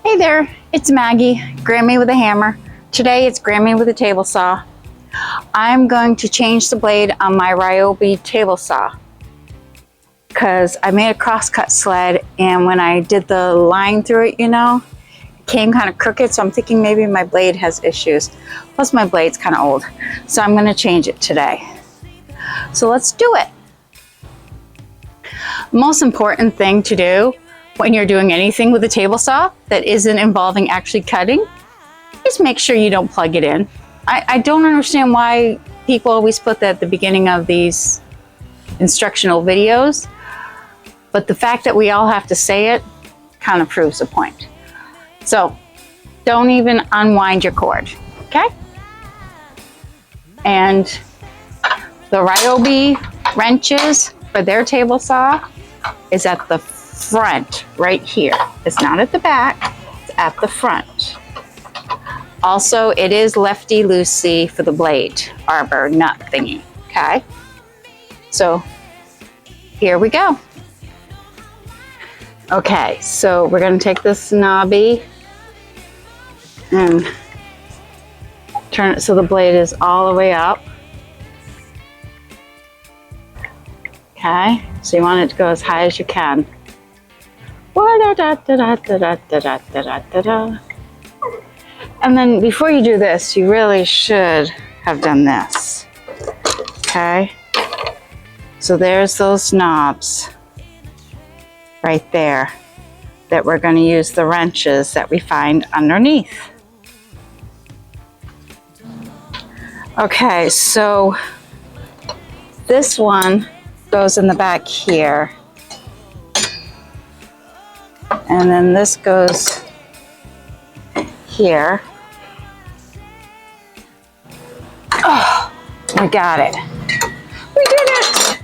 Hey there, it's Maggie, Grammy with a hammer. Today it's Grammy with a table saw. I'm going to change the blade on my Ryobi table saw because I made a crosscut sled, and when I did the line through it, it came kind of crooked, so I'm thinking maybe my blade has issues. Plus my blade's kind of old, so I'm going to change it today. So let's do it. Most important thing to do when you're doing anything with a table saw that isn't involving actually cutting is make sure you don't plug it in. I don't understand why people always put that at the beginning of these instructional videos, but the fact that we all have to say it kind of proves the point. So don't even unwind your cord, okay? And the Ryobi wrenches for their table saw is at the front right here. It's not at the back, it's at the front. Also, it is lefty loosey for the blade arbor nut thingy, okay? So here we go. Okay, so we're going to take this knobby and turn it so the blade is all the way up. Okay, so you want it to go as high as you can. And then before you do this, you really should have done this. Okay, so there's those knobs right there that we're going to use the wrenches that we find underneath. Okay, so this one goes in the back here, and then this goes here. Oh, we got it. We did it.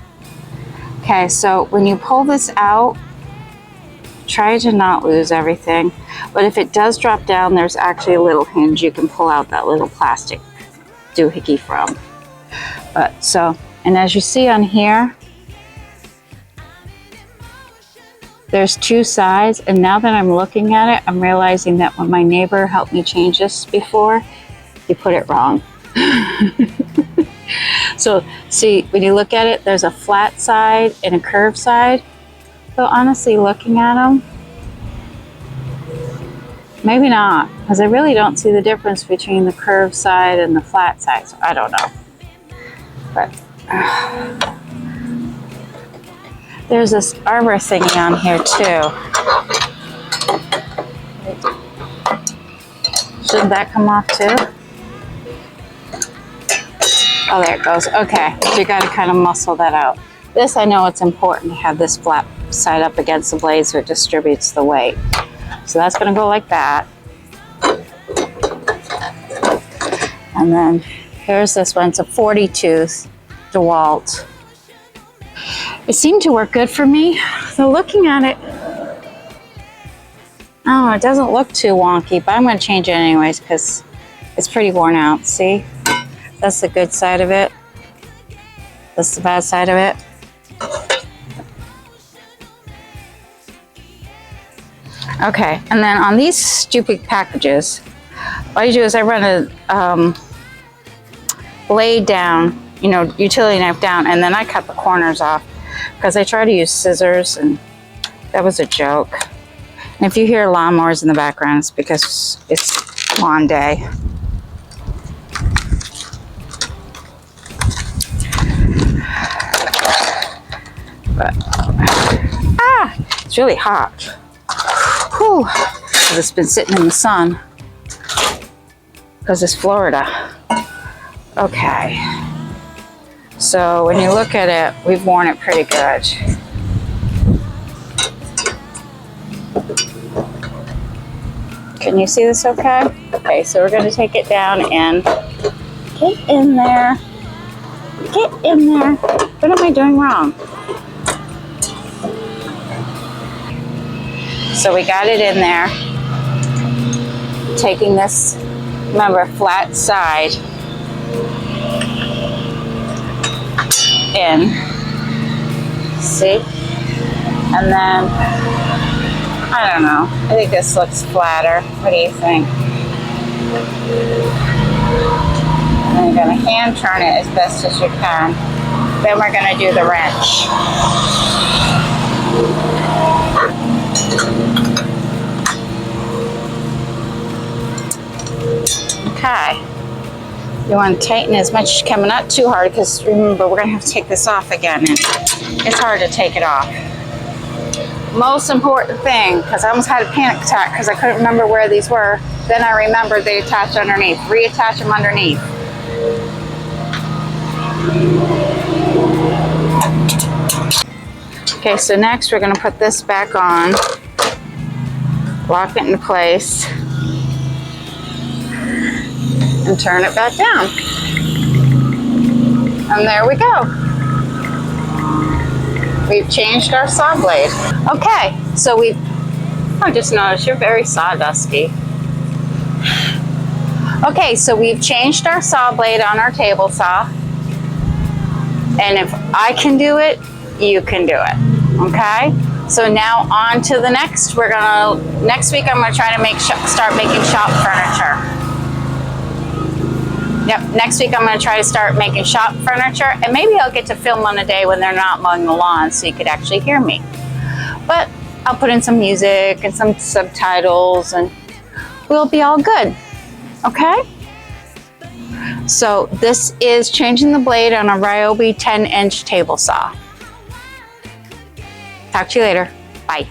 Okay, so when you pull this out, try to not lose everything, but if it does drop down, there's actually a little hinge you can pull out that little plastic doohickey from. But so, and as you see on here, there's two sides, and now that I'm looking at it, I'm realizing that when my neighbor helped me change this before, he put it wrong. So see, when you look at it, there's a flat side and a curved side. So honestly, looking at them, maybe not, because I really don't see the difference between the curved side and the flat side, so I don't know. But there's this arbor thingy on here too. Shouldn't that come off too? Oh, there it goes. Okay, so you got to kind of muscle that out. This, I know it's important to have this flat side up against the blade so it distributes the weight. So that's going to go like that. And then here's this one. It's a 40 tooth DeWalt. It seemed to work good for me. So looking at it, oh, it doesn't look too wonky, but I'm going to change it anyways because it's pretty worn out. See? That's the good side of it. That's the bad side of it. Okay, and then on these stupid packages, all you do is I run a blade down, utility knife down, and then I cut the corners off because I try to use scissors, and that was a joke. And if you hear lawnmowers in the background, it's because it's lawn day. But, it's really hot. Whew, because it's been sitting in the sun. Because it's Florida. Okay. So when you look at it, we've worn it pretty good. Can you see this okay? Okay, so we're going to take it down and get in there. Get in there. What am I doing wrong? So we got it in there. Taking this, remember, flat side in. See? And then, I don't know. I think this looks flatter. What do you think? And you're going to hand turn it as best as you can. Then we're going to do the wrench. Okay. You want to tighten as much as you can, but not too hard, because remember, we're going to have to take this off again, and it's hard to take it off. Most important thing, because I almost had a panic attack because I couldn't remember where these were. Then I remembered they attach underneath. Reattach them underneath. Okay, so next we're going to put this back on, lock it into place, and turn it back down. And there we go. We've changed our saw blade. Okay, so I just noticed you're very sawdusty. Okay, so we've changed our saw blade on our table saw. And if I can do it, you can do it, okay? So now on to the next. Next week I'm gonna try to start making shop furniture. Yep, next week I'm going to try to start making shop furniture, and maybe I'll get to film on a day when they're not mowing the lawn so you could actually hear me. But I'll put in some music and some subtitles and we'll be all good, okay? So this is changing the blade on a Ryobi 10-inch table saw. Talk to you later. Bye.